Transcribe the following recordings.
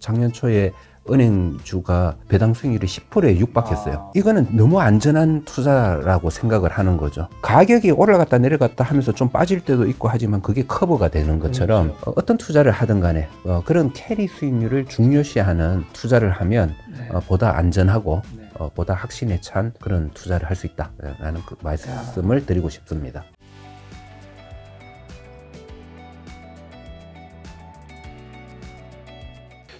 작년 초에 은행주가 배당 수익률이 10%에 육박했어요. 이거는 너무 안전한 투자라고 생각을 하는 거죠. 가격이 올라갔다 내려갔다 하면서 좀 빠질 때도 있고 하지만 그게 커버가 되는 것처럼 그렇죠. 어떤 투자를 하든 간에 그런 캐리 수익률을 중요시하는 투자를 하면 보다 안전하고 보다 확신에 찬 그런 투자를 할 수 있다라는 그 말씀을 드리고 싶습니다.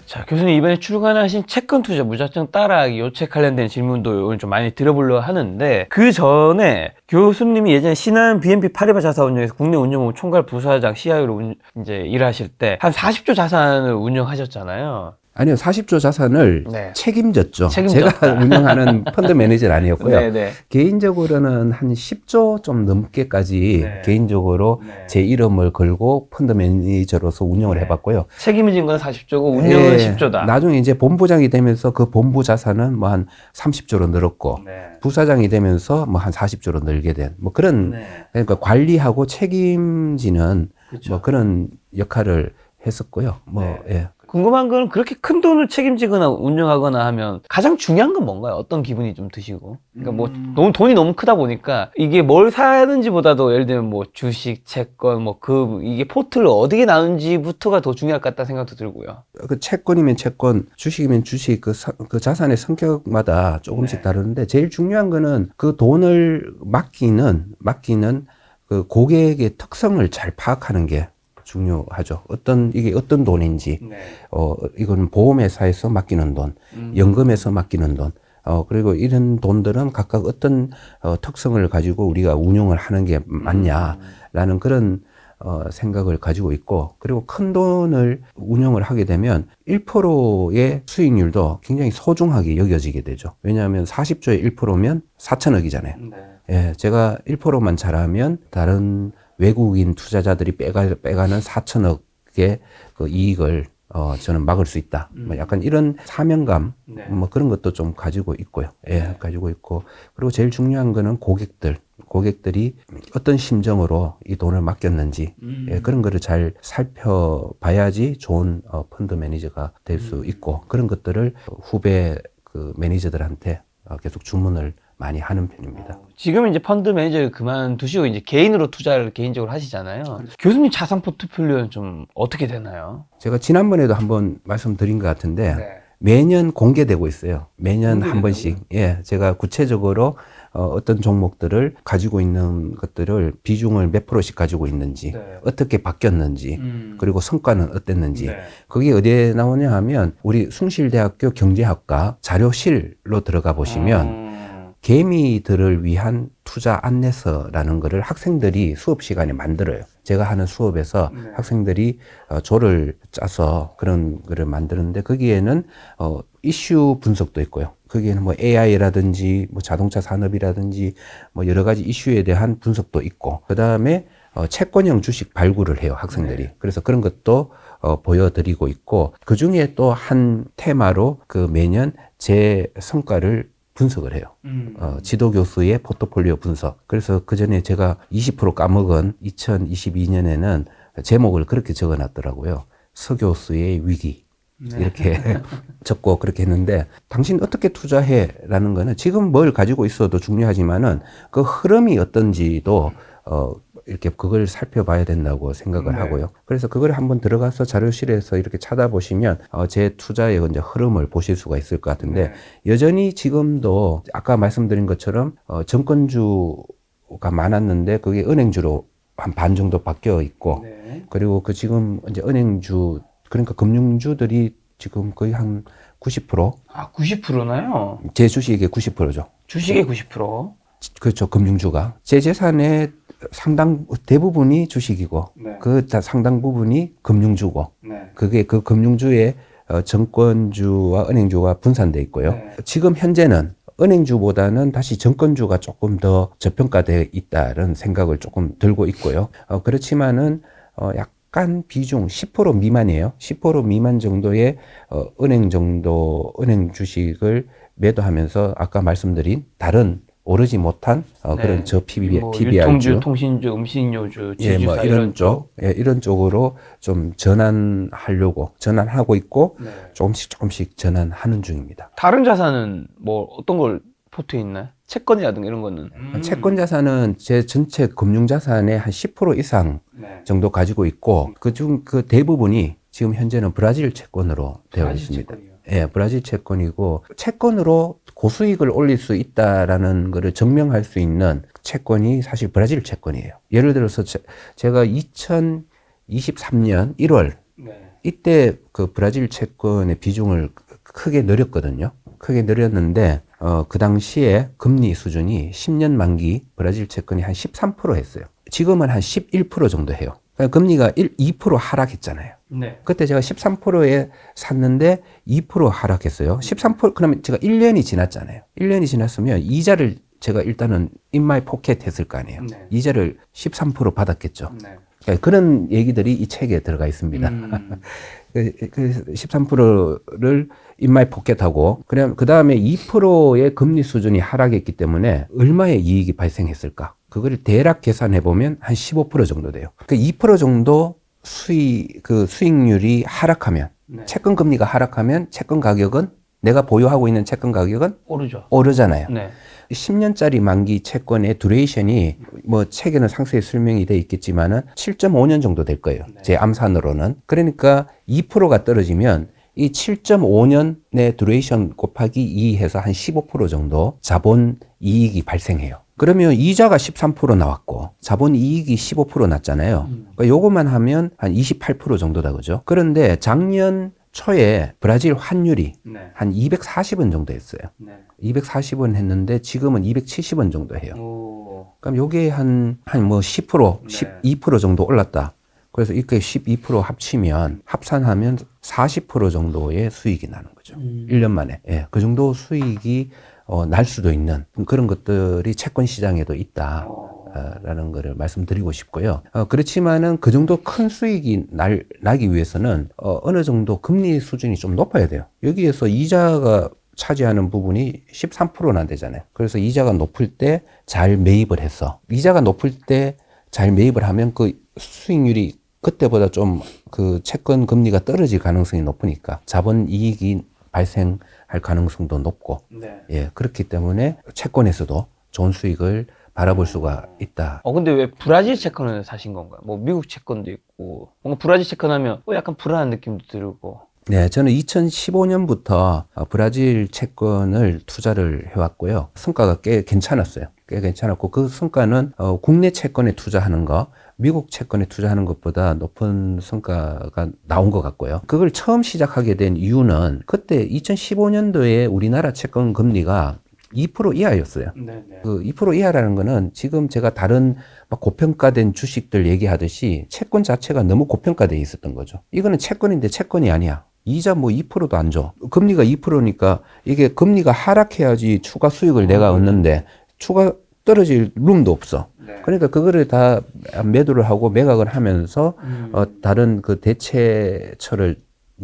자, 교수님 이번에 출간하신 채권 투자 무작정 따라하기 이 책 관련된 질문도 오늘 좀 많이 드려보려고 하는데, 그 전에 교수님이 예전에 신한 BNP 파리바 자산운용에서 국내 운용부 총괄 부사장 CIO로 이제 일하실 때 한 40조 자산을 운영하셨잖아요. 아니요, 40조 자산을 네. 책임졌죠. 책임졌다. 제가 운영하는 펀드 매니저는 아니었고요. 네네. 개인적으로는 한 10조 좀 넘게까지 네. 개인적으로 네. 제 이름을 걸고 펀드 매니저로서 운영을 네. 해봤고요. 책임진 건 40조고 운영은 10조다. 나중에 이제 본부장이 되면서 그 본부 자산은 뭐 한 30조로 늘었고 네. 부사장이 되면서 뭐 한 40조로 늘게 된 뭐 그런 그러니까 관리하고 책임지는 그렇죠. 뭐 그런 역할을 했었고요. 뭐 네. 예. 궁금한 건 그렇게 큰 돈을 책임지거나 운영하거나 하면 가장 중요한 건 뭔가요? 어떤 기분이 좀 드시고? 그러니까 뭐 너무 돈이 너무 크다 보니까 이게 뭘 사는지보다도 예를 들면 뭐 주식, 채권, 뭐 이게 포트를 어디에 나누는지부터가 더 중요할 것 같다 생각도 들고요. 그 채권이면 채권, 주식이면 주식, 그 자산의 성격마다 조금씩 다르는데 제일 중요한 거는 그 돈을 맡기는 그 고객의 특성을 잘 파악하는 게 중요하죠. 이게 어떤 돈인지, 이건 보험회사에서 맡기는 돈, 연금에서 맡기는 돈, 그리고 이런 돈들은 각각 어떤 특성을 가지고 우리가 운용을 하는 게 맞냐라는 그런 생각을 가지고 있고, 그리고 큰 돈을 운영을 하게 되면 1%의 수익률도 굉장히 소중하게 여겨지게 되죠. 왜냐하면 40조의 1%면 4천억이잖아요. 예, 제가 1%만 잘하면 다른 외국인 투자자들이 빼가는 4천억의 그 이익을 저는 막을 수 있다. 뭐 약간 이런 사명감, 뭐 그런 것도 좀 가지고 있고요. 예, 가지고 있고. 그리고 제일 중요한 거는 고객들이 어떤 심정으로 이 돈을 맡겼는지, 예, 그런 거를 잘 살펴봐야지 좋은 펀드 매니저가 될 수 있고, 그런 것들을 후배 그 매니저들한테 계속 주문을 많이 하는 편입니다. 지금 이제 펀드 매니저를 그만두시고 이제 개인으로 투자를 개인적으로 하시잖아요. 교수님 자산 포트폴리오는 좀 어떻게 되나요? 제가 지난번에도 한번 말씀드린 것 같은데 매년 공개되고 있어요. 매년 한 번씩. 예, 제가 구체적으로 어떤 종목들을 가지고 있는 것들을 비중을 몇 프로씩 가지고 있는지, 어떻게 바뀌었는지, 그리고 성과는 어땠는지. 그게 어디에 나오냐 하면 우리 숭실대학교 경제학과 자료실로 들어가 보시면 개미들을 위한 투자 안내서라는 거를 학생들이 수업 시간에 만들어요. 제가 하는 수업에서 학생들이 조를 짜서 그런 거를 만드는데 거기에는 이슈 분석도 있고요. 거기에는 뭐 AI라든지 뭐 자동차 산업이라든지 뭐 여러 가지 이슈에 대한 분석도 있고, 그 다음에 채권형 주식 발굴을 해요, 학생들이. 그래서 그런 것도 보여드리고 있고, 그 중에 또 한 테마로 그 매년 제 성과를 분석을 해요. 지도교수의 포트폴리오 분석. 그래서 그 전에 제가 20% 까먹은 2022년에는 제목을 그렇게 적어 놨더라고요. 서교수의 위기. 이렇게 적고 그렇게 했는데, 당신 어떻게 투자해? 라는 거는 지금 뭘 가지고 있어도 중요하지만은 그 흐름이 어떤지도 이렇게 그걸 살펴봐야 된다고 생각을 하고요. 그래서 그걸 한번 들어가서 자료실에서 이렇게 찾아보시면 제 투자의 이제 흐름을 보실 수가 있을 것 같은데, 여전히 지금도 아까 말씀드린 것처럼 정권주가 많았는데 그게 은행주로 한 반 정도 바뀌어 있고, 그리고 그 지금 이제 은행주, 그러니까 금융주들이 지금 거의 한 90%? 아, 90%나요? 제 주식의 90%죠. 주식의 90%? 그렇죠. 금융주가. 제 재산의 대부분이 주식이고, 그 상당 부분이 금융주고, 그게 그 금융주의 정권주와 은행주가 분산돼 있고요. 지금 현재는 은행주보다는 다시 정권주가 조금 더 저평가되어 있다는 생각을 조금 들고 있고요. 그렇지만은 약간 비중 10% 미만이에요. 10% 미만 정도의 은행 주식을 매도하면서 아까 말씀드린 다른 오르지 못한 그런 뭐 PBR주, 유통주, 통신주, 음식료주, 예, 뭐 지주사 이런 쪽, 예, 이런 쪽으로 좀 전환하고 있고 네. 조금씩 전환하는 중입니다. 다른 자산은 뭐 어떤 걸 포트에 있나요? 채권이라든가 이런 거는 채권 자산은 제 전체 금융 자산의 한 10% 이상 네. 정도 가지고 있고 그중 그 대부분이 지금 현재는 브라질 채권으로 되어 브라질 있습니다. 채권이요? 예, 브라질 채권이고 채권으로 고수익을 올릴 수 있다라는 것을 증명할 수 있는 채권이 사실 브라질 채권이에요. 예를 들어서 제가 2023년 1월 네. 이때 그 브라질 채권의 비중을 크게 늘렸거든요. 크게 늘렸는데 그 당시에 금리 수준이 10년 만기 브라질 채권이 한 13% 했어요. 지금은 한 11% 정도 해요. 그러니까 금리가 2% 하락했잖아요. 네. 그때 제가 13%에 샀는데 2% 하락했어요. 13% 그러면 제가 1년이 지났잖아요. 1년이 지났으면 이자를 제가 일단은 in my pocket 했을 거 아니에요. 네. 이자를 13% 받았겠죠. 네. 그러니까 그런 얘기들이 이 책에 들어가 있습니다. 그 13%를 in my pocket 하고 그 다음에 2%의 금리 수준이 하락했기 때문에 얼마의 이익이 발생했을까? 그거를 대략 계산해 보면 한 15% 정도 돼요. 그 2% 정도 수익률이 하락하면 네. 채권 금리가 하락하면 채권 가격은 내가 보유하고 있는 채권 가격은 오르죠. 오르잖아요. 네. 10년짜리 만기 채권의 듀레이션이 뭐 책에는 상세히 설명이 돼 있겠지만은 7.5년 정도 될 거예요. 네. 제 암산으로는. 그러니까 2%가 떨어지면 이 7.5년의 듀레이션 곱하기 2 해서 한 15% 정도 자본 이익이 발생해요. 그러면 이자가 13% 나왔고 자본 이익이 15% 났잖아요. 그러니까 요것만 하면 한 28% 정도다 그죠? 그런데 작년 초에 브라질 환율이 네. 한 240원 정도 했어요. 네. 240원 했는데 지금은 270원 정도 해요. 오. 그럼 요게 한 뭐 10%, 네. 12% 정도 올랐다. 그래서 이렇게 12% 합치면 합산하면 40% 정도의 수익이 나는 거죠. 1년 만에. 예, 그 정도 수익이 날 수도 있는 그런 것들이 채권 시장에도 있다. 라는 거를 말씀드리고 싶고요. 그렇지만은 그 정도 큰 수익이 나기 위해서는 어느 정도 금리 수준이 좀 높아야 돼요. 여기에서 이자가 차지하는 부분이 13%나 되잖아요. 그래서 이자가 높을 때 잘 매입을 했어. 이자가 높을 때 잘 매입을 하면 그 수익률이 그때보다 좀 그 채권 금리가 떨어질 가능성이 높으니까 자본 이익이 발생할 가능성도 높고, 네. 예, 그렇기 때문에 채권에서도 좋은 수익을 바라볼 수가 있다. 근데 왜 브라질 채권을 사신 건가요? 뭐 미국 채권도 있고 뭔가 브라질 채권 하면 약간 불안한 느낌도 들고. 네, 저는 2015년부터 브라질 채권을 투자를 해왔고요. 성과가 꽤 괜찮았어요. 꽤 괜찮았고 그 성과는 국내 채권에 투자하는 거, 미국 채권에 투자하는 것보다 높은 성과가 나온 것 같고요. 그걸 처음 시작하게 된 이유는 그때 2015년도에 우리나라 채권 금리가 2% 이하였어요. 네네. 그 2% 이하라는 거는 지금 제가 다른 막 고평가된 주식들 얘기하듯이 채권 자체가 너무 고평가돼 있었던 거죠. 이거는 채권인데 채권이 아니야. 이자 뭐 2%도 안 줘. 금리가 2%니까 이게 금리가 하락해야지 추가 수익을 내가 얻는데 추가 떨어질 룸도 없어. 네. 그러니까 그거를 다 매도를 하고 매각을 하면서 다른 그 대체처를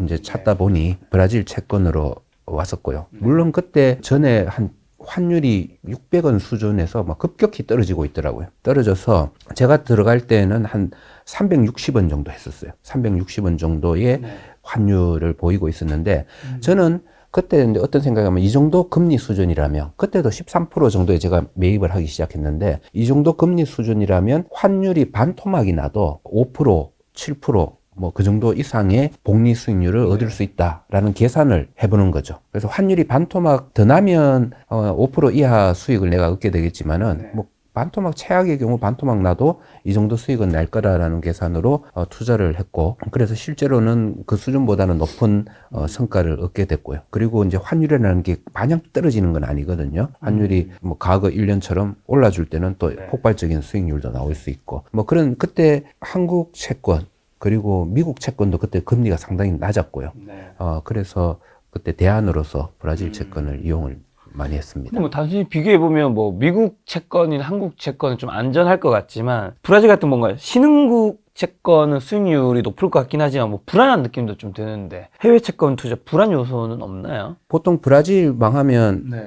이제 찾다 보니 브라질 채권으로 왔었고요. 물론 그때 전에 한 환율이 600원 수준에서 막 급격히 떨어지고 있더라고요. 떨어져서 제가 들어갈 때는 한 360원 정도 했었어요. 360원 정도의 네. 환율을 보이고 있었는데 저는 그때 어떤 생각이냐면 이 정도 금리 수준이라면 그때도 13% 정도에 제가 매입을 하기 시작했는데 이 정도 금리 수준이라면 환율이 반토막이 나도 5%, 7% 뭐 그 정도 이상의 복리 수익률을 얻을 수 있다라는 계산을 해보는 거죠. 그래서 환율이 반토막 더 나면 5% 이하 수익을 내가 얻게 되겠지만은 뭐 반토막 최악의 경우 반토막 나도 이 정도 수익은 날 거라라는 계산으로 투자를 했고 그래서 실제로는 그 수준보다는 높은 성과를 얻게 됐고요. 그리고 이제 환율이라는 게 마냥 떨어지는 건 아니거든요. 환율이 뭐 과거 1년처럼 올라줄 때는 또 폭발적인 수익률도 나올 수 있고 뭐 그런 그때 한국 채권 그리고 미국 채권도 그때 금리가 상당히 낮았고요. 네. 그래서 그때 대안으로서 브라질 채권을 이용을 많이 했습니다. 뭐 단순히 비교해보면 뭐 미국 채권이나 한국 채권은 좀 안전할 것 같지만 브라질 같은 뭔가 신흥국 채권은 수익률이 높을 것 같긴 하지만 뭐 불안한 느낌도 좀 드는데 해외 채권 투자 불안 요소는 없나요? 보통 브라질 망하면 네.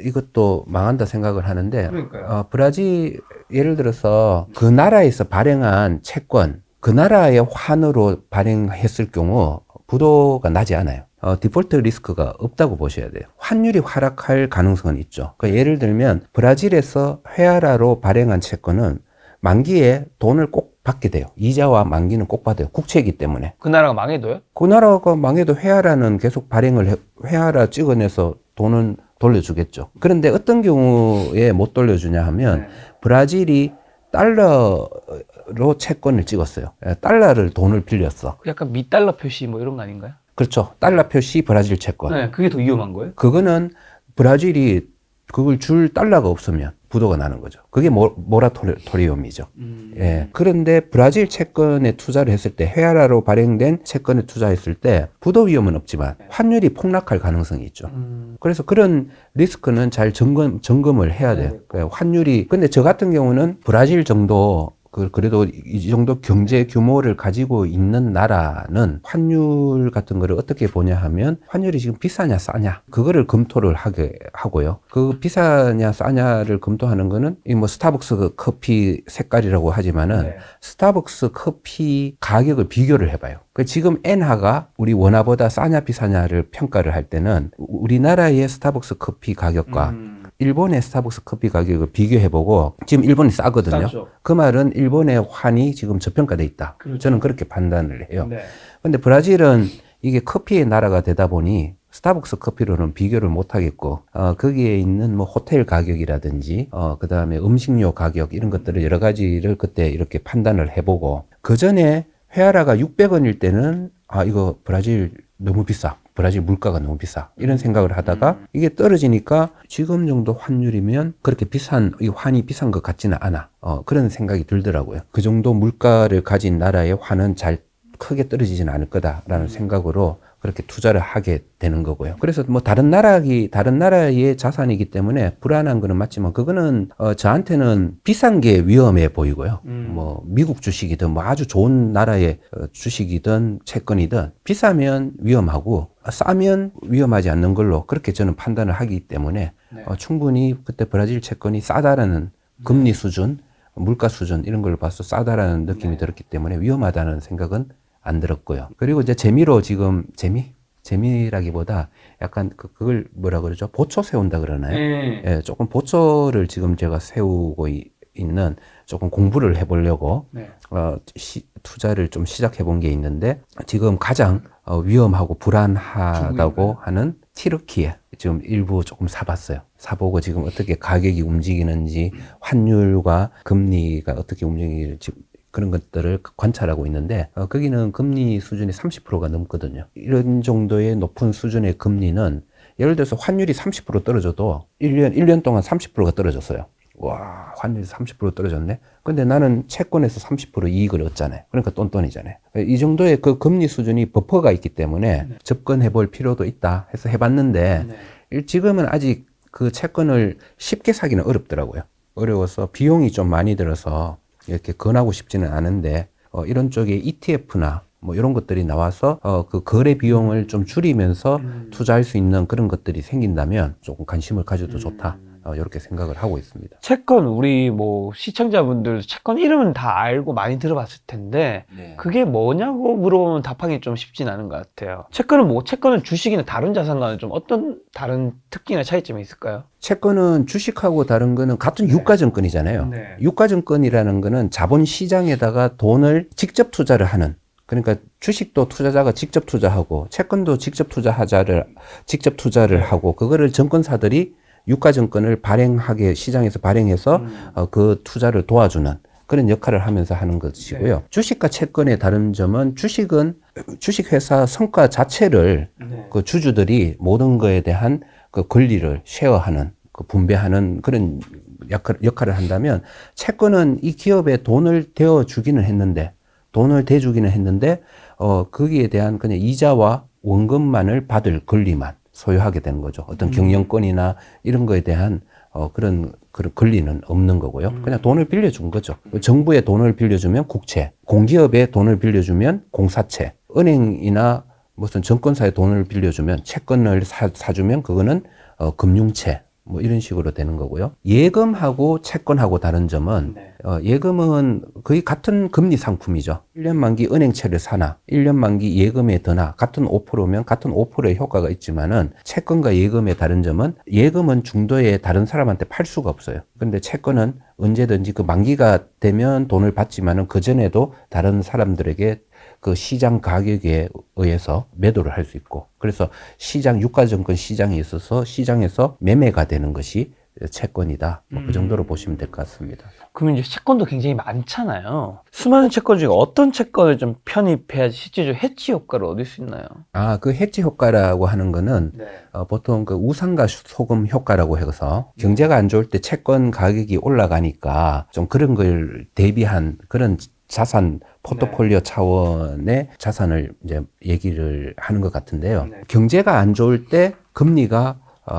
이것도 망한다 생각을 하는데, 그러니까요. 브라질 예를 들어서 그 나라에서 발행한 채권, 그 나라의 환으로 발행했을 경우 부도가 나지 않아요. 디폴트 리스크가 없다고 보셔야 돼요. 환율이 하락할 가능성은 있죠. 그러니까 예를 들면 브라질에서 회화라로 발행한 채권은 만기에 돈을 꼭 받게 돼요. 이자와 만기는 꼭 받아요. 국채이기 때문에. 그 나라가 망해도요? 그 나라가 망해도 회화라는 계속 회화라 찍어내서 돈은 돌려주겠죠. 그런데 어떤 경우에 못 돌려주냐 하면 브라질이 달러로 채권을 찍었어요. 달러를 돈을 빌렸어. 약간 미달러 표시 뭐 이런 거 아닌가요? 그렇죠. 달러 표시 브라질 채권. 네, 그게 더 위험한 거예요? 그거는 브라질이 그걸 줄 달러가 없으면 부도가 나는 거죠. 그게 모라토리움이죠. 예. 그런데 브라질 채권에 투자를 했을 때, 회화라로 발행된 채권에 투자했을 때 부도 위험은 없지만 환율이 폭락할 가능성이 있죠. 그래서 그런 리스크는 잘 점검을 해야 돼요. 환율이, 근데 저 같은 경우는 브라질 정도 그래도 이 정도 경제 규모를 가지고 있는 나라는 환율 같은 거를 어떻게 보냐 하면 환율이 지금 비싸냐 싸냐 그거를 검토를 하고요. 그 비싸냐 싸냐를 검토하는 거는 이 뭐 스타벅스 커피 색깔이라고 하지만은 스타벅스 커피 가격을 비교를 해봐요. 지금 엔화가 우리 원화보다 싸냐 비싸냐를 평가를 할 때는 우리나라의 스타벅스 커피 가격과 일본의 스타벅스 커피 가격을 비교해보고, 지금 일본이 싸거든요. 싸죠. 그 말은 일본의 환이 지금 저평가돼 있다. 그렇죠. 저는 그렇게 판단을 해요. 네. 근데 브라질은 이게 커피의 나라가 되다 보니 스타벅스 커피로는 비교를 못 하겠고, 거기에 있는 뭐 호텔 가격이라든지, 그 다음에 음식료 가격 이런 것들을 여러 가지를 그때 이렇게 판단을 해보고, 그 전에 회화라가 600원일 때는, 이거 브라질 너무 비싸. 브라질 물가가 너무 비싸. 이런 생각을 하다가 이게 떨어지니까 지금 정도 환율이면 그렇게 이 환이 비싼 것 같지는 않아. 그런 생각이 들더라고요. 그 정도 물가를 가진 나라의 환은 잘 크게 떨어지지는 않을 거다라는 생각으로 그렇게 투자를 하게 되는 거고요. 그래서 뭐 다른 나라의 자산이기 때문에 불안한 거는 맞지만 그거는 저한테는 비싼 게 위험해 보이고요. 뭐 미국 주식이든 뭐 아주 좋은 나라의 주식이든 채권이든 비싸면 위험하고 싸면 위험하지 않는 걸로 그렇게 저는 판단을 하기 때문에 충분히 그때 브라질 채권이 싸다라는 금리 수준, 물가 수준 이런 걸 봐서 싸다라는 느낌이 들었기 때문에 위험하다는 생각은 안 들었고요. 그리고 이제 재미로 지금 재미라기보다 약간 그걸 뭐라 그러죠? 보초 세운다 그러나요? 예, 조금 보초를 지금 제가 세우고 있는 조금 공부를 해보려고 투자를 좀 시작해 본 게 있는데 지금 가장 위험하고 불안하다고 하는 티르키에 지금 일부 조금 사봤어요. 사보고 지금 어떻게 가격이 움직이는지 환율과 금리가 어떻게 움직이는지 그런 것들을 관찰하고 있는데 거기는 금리 수준이 30%가 넘거든요. 이런 정도의 높은 수준의 금리는 예를 들어서 환율이 30% 떨어져도 1년 동안 30%가 떨어졌어요. 와, 환율이 30% 떨어졌네? 근데 나는 채권에서 30% 이익을 얻잖아요. 그러니까 똔똔이잖아요. 이 정도의 그 금리 수준이 버퍼가 있기 때문에 접근해 볼 필요도 있다 해서 해봤는데 지금은 아직 그 채권을 쉽게 사기는 어렵더라고요. 어려워서 비용이 좀 많이 들어서 이렇게 권하고 싶지는 않은데 이런 쪽에 ETF나 뭐 이런 것들이 나와서 그 거래 비용을 좀 줄이면서 투자할 수 있는 그런 것들이 생긴다면 조금 관심을 가져도 좋다. 이렇게 생각을 하고 있습니다. 채권, 우리 뭐 시청자분들 채권 이름은 다 알고 많이 들어봤을 텐데 그게 뭐냐고 물어보면 답하기 좀 쉽진 않은 것 같아요. 채권은 주식이나 다른 자산과는 좀 어떤 다른 특징이나 차이점이 있을까요? 채권은 주식하고 다른 거는 같은 유가증권이잖아요. 유가증권이라는 거는 자본시장에다가 돈을 직접 투자를 하는, 그러니까 주식도 투자자가 직접 투자하고 채권도 직접 투자를 하고 그거를 증권사들이 유가증권을 시장에서 발행해서 그 투자를 도와주는 그런 역할을 하면서 하는 것이고요. 주식과 채권의 다른 점은 주식회사 성과 자체를 그 주주들이 모든 거에 대한 그 권리를 쉐어하는, 그 분배하는 그런 역할을 한다면 채권은 이 기업에 돈을 대주기는 했는데 거기에 대한 그냥 이자와 원금만을 받을 권리만 소유하게 되는 거죠. 어떤 경영권이나 이런 거에 대한 그런 권리는 없는 거고요. 그냥 돈을 빌려준 거죠. 정부에 돈을 빌려주면 국채, 공기업에 돈을 빌려주면 공사채, 은행이나 무슨 정권사에 돈을 빌려주면 채권을 사주면 그거는 금융채. 뭐 이런 식으로 되는 거고요. 예금하고 채권하고 다른 점은 예금은 거의 같은 금리 상품이죠. 1년 만기 은행채를 사나 1년 만기 예금에 드나 같은 5%면 같은 5%의 효과가 있지만은 채권과 예금의 다른 점은 예금은 중도에 다른 사람한테 팔 수가 없어요. 그런데 채권은 언제든지 그 만기가 되면 돈을 받지만은 그 전에도 다른 사람들에게 그 시장 가격에 의해서 매도를 할 수 있고, 그래서 시장 유가증권 시장에 있어서 시장에서 매매가 되는 것이 채권이다. 그 정도로 보시면 될 것 같습니다. 그러면 이제 채권도 굉장히 많잖아요. 수많은 채권 중에 어떤 채권을 좀 편입해야지 실제적으로 해지 효과를 얻을 수 있나요? 그 해지 효과라고 하는 거는 보통 그 우상과 소금 효과라고 해서 경제가 안 좋을 때 채권 가격이 올라가니까 좀 그런 걸 대비한 그런 자산 포트폴리오 차원의 자산을 이제 얘기를 하는 것 같은데요. 경제가 안 좋을 때 금리가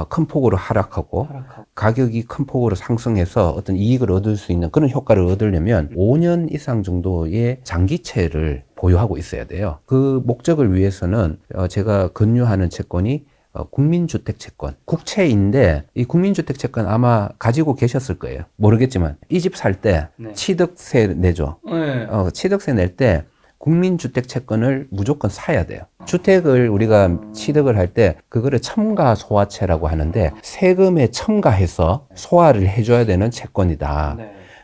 큰 폭으로 하락하고 가격이 큰 폭으로 상승해서 어떤 이익을 얻을 수 있는 그런 효과를 얻으려면 5년 이상 정도의 장기채를 보유하고 있어야 돼요. 그 목적을 위해서는 제가 권유하는 채권이 국민주택채권, 국채인데 이 국민주택채권 아마 가지고 계셨을 거예요. 모르겠지만 이 집 살 때 취득세 내죠. 취득세 낼 때 국민주택채권을 무조건 사야 돼요. 주택을 우리가 취득을 할 때 그거를 첨가소화채라고 하는데 세금에 첨가해서 소화를 해줘야 되는 채권이다.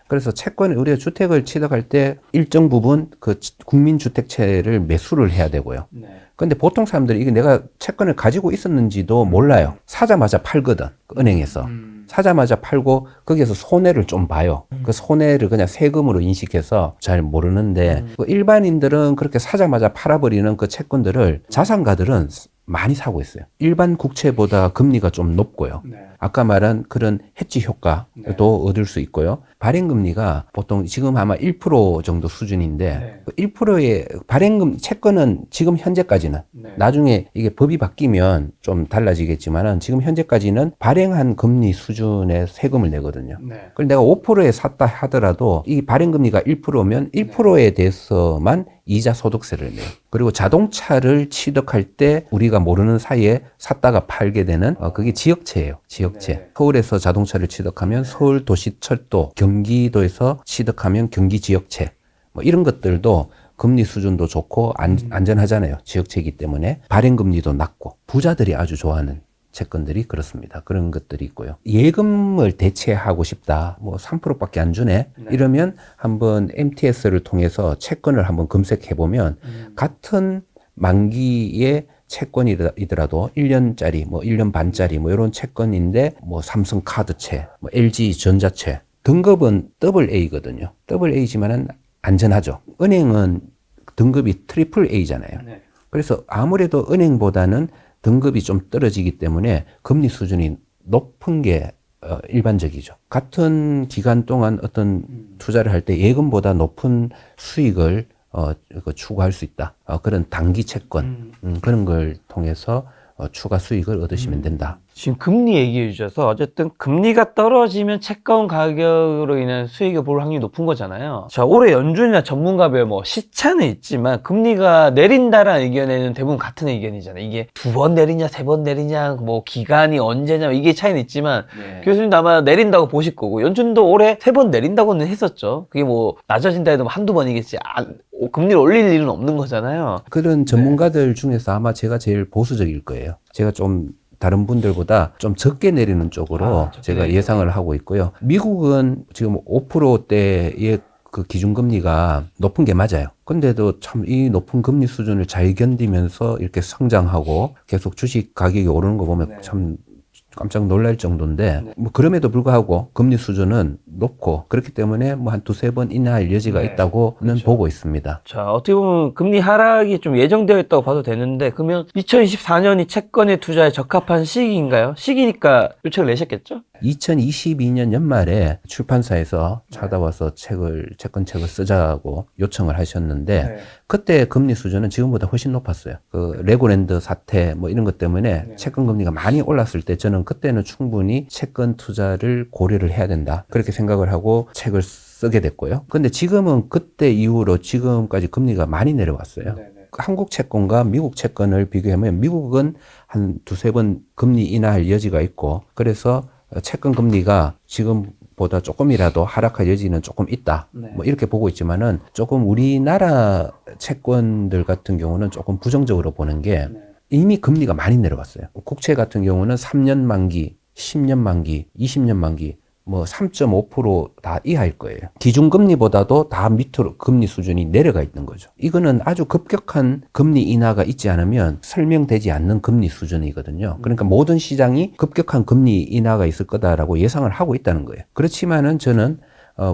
그래서 채권, 우리가 주택을 취득할 때 일정 부분 그 국민주택채를 매수를 해야 되고요. 근데 보통 사람들이 이게 내가 채권을 가지고 있었는지도 몰라요. 사자마자 팔거든, 은행에서. 사자마자 팔고 거기에서 손해를 좀 봐요. 그 손해를 그냥 세금으로 인식해서 잘 모르는데 일반인들은 그렇게 사자마자 팔아버리는 그 채권들을 자산가들은 많이 사고 있어요. 일반 국채보다 금리가 좀 높고요. 아까 말한 그런 해지 효과도 얻을 수 있고요. 발행금리가 보통 지금 아마 1% 정도 수준인데 1%의 발행금 채권은 지금 현재까지는 나중에 이게 법이 바뀌면 좀 달라지겠지만은 지금 현재까지는 발행한 금리 수준의 세금을 내거든요. 그럼 내가 5%에 샀다 하더라도 이 발행금리가 1%면 1%에 대해서만 이자 소득세를 내요. 그리고 자동차를 취득할 때 우리가 모르는 사이에 샀다가 팔게 되는 그게 지역채예요. 지역채. 서울에서 자동차를 취득하면 서울도시철도, 경기도에서 취득하면 경기지역채. 뭐 이런 것들도 금리 수준도 좋고 안전하잖아요. 지역채이기 때문에 발행금리도 낮고 부자들이 아주 좋아하는 채권들이 그렇습니다. 그런 것들이 있고요. 예금을 대체하고 싶다. 뭐 3%밖에 안 주네. 이러면 한번 MTS를 통해서 채권을 한번 검색해보면 같은 만기의 채권이더라도 1년짜리, 뭐 1년 반짜리, 뭐 이런 채권인데 뭐 삼성카드채, 뭐 LG전자채 등급은 AA거든요. AA지만은 안전하죠. 은행은 등급이 AAA잖아요. 그래서 아무래도 은행보다는 등급이 좀 떨어지기 때문에 금리 수준이 높은 게 일반적이죠. 같은 기간 동안 어떤 투자를 할 때 예금보다 높은 수익을 추구할 수 있다. 그런 단기 채권 그런 걸 통해서 추가 수익을 얻으시면 된다. 지금 금리 얘기해 주셔서 어쨌든 금리가 떨어지면 채권 가격으로 인한 수익을 볼 확률이 높은 거잖아요. 자, 올해 연준이나 전문가별 뭐 시차는 있지만 금리가 내린다라는 의견에는 대부분 같은 의견이잖아요. 이게 2번 내리냐 3번 내리냐 뭐 기간이 언제냐 이게 차이는 있지만 교수님도 아마 내린다고 보실 거고 연준도 올해 3번 내린다고는 했었죠. 그게 뭐 낮아진다 해도 한두 번이겠지 금리를 올릴 일은 없는 거잖아요. 그런 전문가들 중에서 아마 제가 제일 보수적일 거예요. 제가 좀 다른 분들보다 좀 적게 내리는 쪽으로 제가 예상을 하고 있고요. 미국은 지금 5%대의 그 기준금리가 높은 게 맞아요. 근데도 참 이 높은 금리 수준을 잘 견디면서 이렇게 성장하고 계속 주식 가격이 오르는 거 보면 참 깜짝 놀랄 정도인데 뭐 그럼에도 불구하고 금리 수준은 높고 그렇기 때문에 뭐 한 2-3번 인하할 여지가 있다고는 보고 있습니다. 자, 어떻게 보면 금리 하락이 좀 예정되어 있다고 봐도 되는데 그러면 2024년이 채권에 투자에 적합한 시기인가요? 시기니까 요청을 내셨겠죠? 2022년 연말에 출판사에서 찾아와서 채권책을 쓰자고 요청을 하셨는데 그때 금리 수준은 지금보다 훨씬 높았어요. 그 레고랜드 사태 뭐 이런 것 때문에 네. 채권 금리가 많이 올랐을 때 저는 그때는 충분히 채권 투자를 고려를 해야 된다. 그렇게 생각을 하고 책을 쓰게 됐고요. 근데 지금은 그때 이후로 지금까지 금리가 많이 내려왔어요. 네네. 한국 채권과 미국 채권을 비교하면 미국은 한 두세 번 금리 인하할 여지가 있고 그래서 채권 금리가 지금보다 조금이라도 하락할 여지는 조금 있다. 네. 뭐 이렇게 보고 있지만은 조금 우리나라 채권들 같은 경우는 조금 부정적으로 보는 게 네. 이미 금리가 많이 내려왔어요. 국채 같은 경우는 3년 만기, 10년 만기, 20년 만기 뭐 3.5% 이하일 거예요. 기준금리보다도 다 밑으로 금리 수준이 내려가 있는 거죠. 이거는 아주 급격한 금리 인하가 있지 않으면 설명되지 않는 금리 수준이거든요. 그러니까 모든 시장이 급격한 금리 인하가 있을 거다라고 예상을 하고 있다는 거예요. 그렇지만은 저는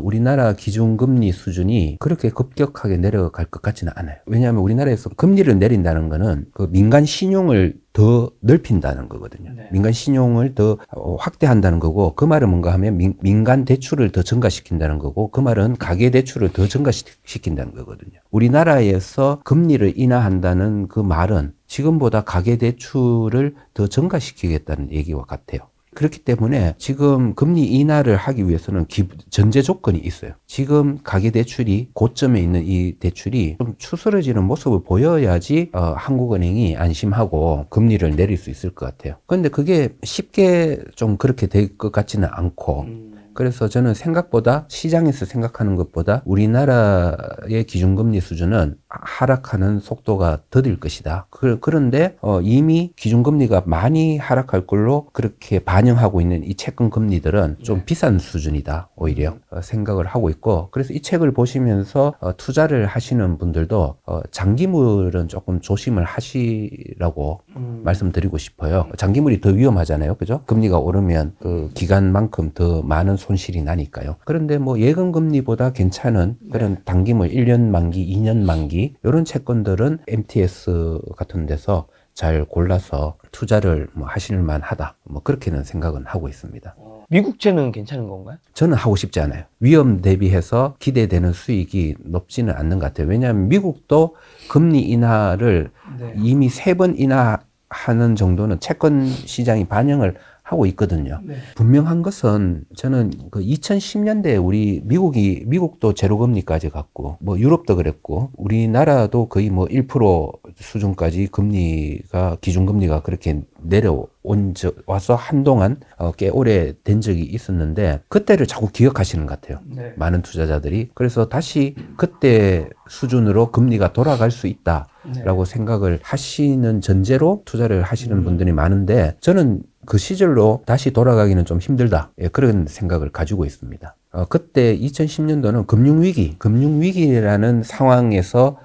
우리나라 기준금리 수준이 그렇게 급격하게 내려갈 것 같지는 않아요. 왜냐하면 우리나라에서 금리를 내린다는 거는 그 민간 신용을 더 넓힌다는 거거든요. 네. 민간 신용을 더 확대한다는 거고 그 말은 뭔가 하면 민간 대출을 더 증가시킨다는 거고 그 말은 가계 대출을 더 증가시킨다는 거거든요. 우리나라에서 금리를 인하한다는 그 말은 지금보다 가계 대출을 더 증가시키겠다는 얘기와 같아요. 그렇기 때문에 지금 금리 인하를 하기 위해서는 전제 조건이 있어요. 지금 가계대출이 고점에 있는 이 대출이 좀 추스러지는 모습을 보여야지 한국은행이 안심하고 금리를 내릴 수 있을 것 같아요. 그런데 그게 쉽게 좀 그렇게 될 것 같지는 않고 그래서 저는 생각보다 시장에서 생각하는 것보다 우리나라의 기준금리 수준은 하락하는 속도가 더딜 것이다. 그런데 이미 기준금리가 많이 하락할 걸로 그렇게 반영하고 있는 이 채권 금리들은 좀 비싼 수준이다. 오히려 생각을 하고 있고 그래서 이 책을 보시면서 투자를 하시는 분들도 장기물은 조금 조심을 하시라고 말씀드리고 싶어요. 장기물이 더 위험하잖아요. 그죠? 금리가 오르면 그 기간만큼 더 많은 손실이 나니까요. 그런데 뭐 예금금리보다 괜찮은 그런 단기물 1년 만기, 2년 만기 이런 채권들은 MTS 같은 데서 잘 골라서 투자를 뭐 하실 만하다. 뭐 그렇게는 생각은 하고 있습니다. 미국채는 괜찮은 건가요? 저는 하고 싶지 않아요. 위험 대비해서 기대되는 수익이 높지는 않는 것 같아요. 왜냐하면 미국도 금리 인하를 이미 3번 인하하는 정도는 채권 시장이 반영을 하고 있거든요. 네. 분명한 것은 저는 그 2010년대에 미국도 제로금리까지 갔고, 뭐 유럽도 그랬고, 우리나라도 거의 뭐 1% 수준까지 기준금리가 그렇게 와서 한동안 꽤 오래 된 적이 있었는데, 그때를 자꾸 기억하시는 것 같아요. 네. 많은 투자자들이. 그래서 다시 그때 수준으로 금리가 돌아갈 수 있다라고 생각을 하시는 전제로 투자를 하시는 분들이 많은데, 저는 그 시절로 다시 돌아가기는 좀 힘들다. 예, 그런 생각을 가지고 있습니다. 그때 2010년도는 금융위기라는 상황에서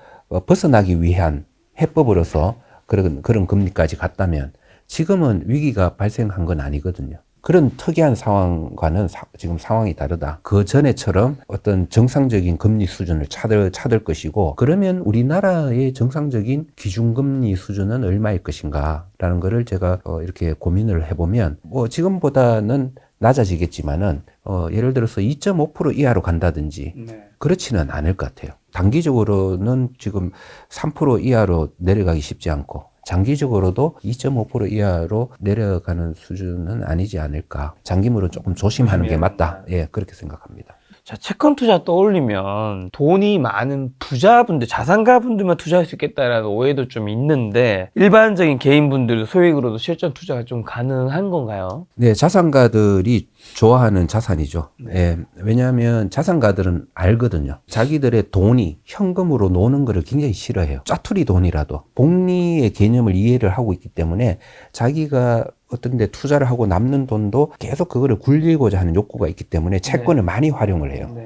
벗어나기 위한 해법으로서 그런 금리까지 갔다면 지금은 위기가 발생한 건 아니거든요. 그런 특이한 상황과는 지금 상황이 다르다. 그 전에처럼 어떤 정상적인 금리 수준을 찾을 것이고, 그러면 우리나라의 정상적인 기준금리 수준은 얼마일 것인가 라는 거를 제가 이렇게 고민을 해보면 뭐 지금보다는 낮아지겠지만은 예를 들어서 2.5% 이하로 간다든지 그렇지는 않을 것 같아요. 단기적으로는 지금 3% 이하로 내려가기 쉽지 않고 장기적으로도 2.5% 이하로 내려가는 수준은 아니지 않을까. 장기물은 조금 조심하는 게 맞다. 예, 그렇게 생각합니다. 자, 채권 투자 떠올리면 돈이 많은 부자분들, 자산가분들만 투자할 수 있겠다라는 오해도 좀 있는데 일반적인 개인분들 소액으로도 실전 투자가 좀 가능한 건가요? 네, 자산가들이 좋아하는 자산이죠. 예, 왜냐하면 자산가들은 알거든요. 자기들의 돈이 현금으로 노는 거를 굉장히 싫어해요. 짜투리 돈이라도 복리의 개념을 이해를 하고 있기 때문에 자기가 어떤 데 투자를 하고 남는 돈도 계속 그거를 굴리고자 하는 욕구가 있기 때문에 채권을 많이 활용을 해요.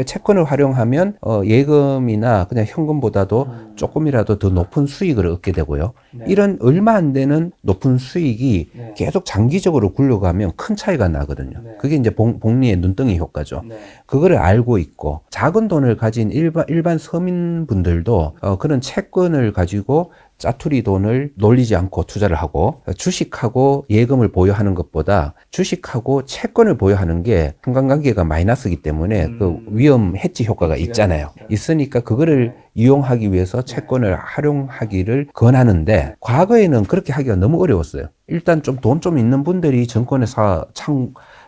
채권을 활용하면 예금이나 그냥 현금보다도 조금이라도 더 높은 수익을 얻게 되고요. 이런 얼마 안 되는 높은 수익이 계속 장기적으로 굴러가면 큰 차이가 나거든요. 그게 이제 복리의 눈덩이 효과죠. 그거를 알고 있고 작은 돈을 가진 일반 서민분들도 그런 채권을 가지고 짜투리 돈을 놀리지 않고 투자를 하고 주식하고 예금을 보유하는 것보다 주식하고 채권을 보유하는 게 상관관계가 마이너스이기 때문에 그 위험 해지 효과가 있잖아요. 있으니까 그거를 이용하기 위해서 채권을 활용하기를 권하는데 과거에는 그렇게 하기가 너무 어려웠어요. 일단 좀 돈 좀 있는 분들이 증권회사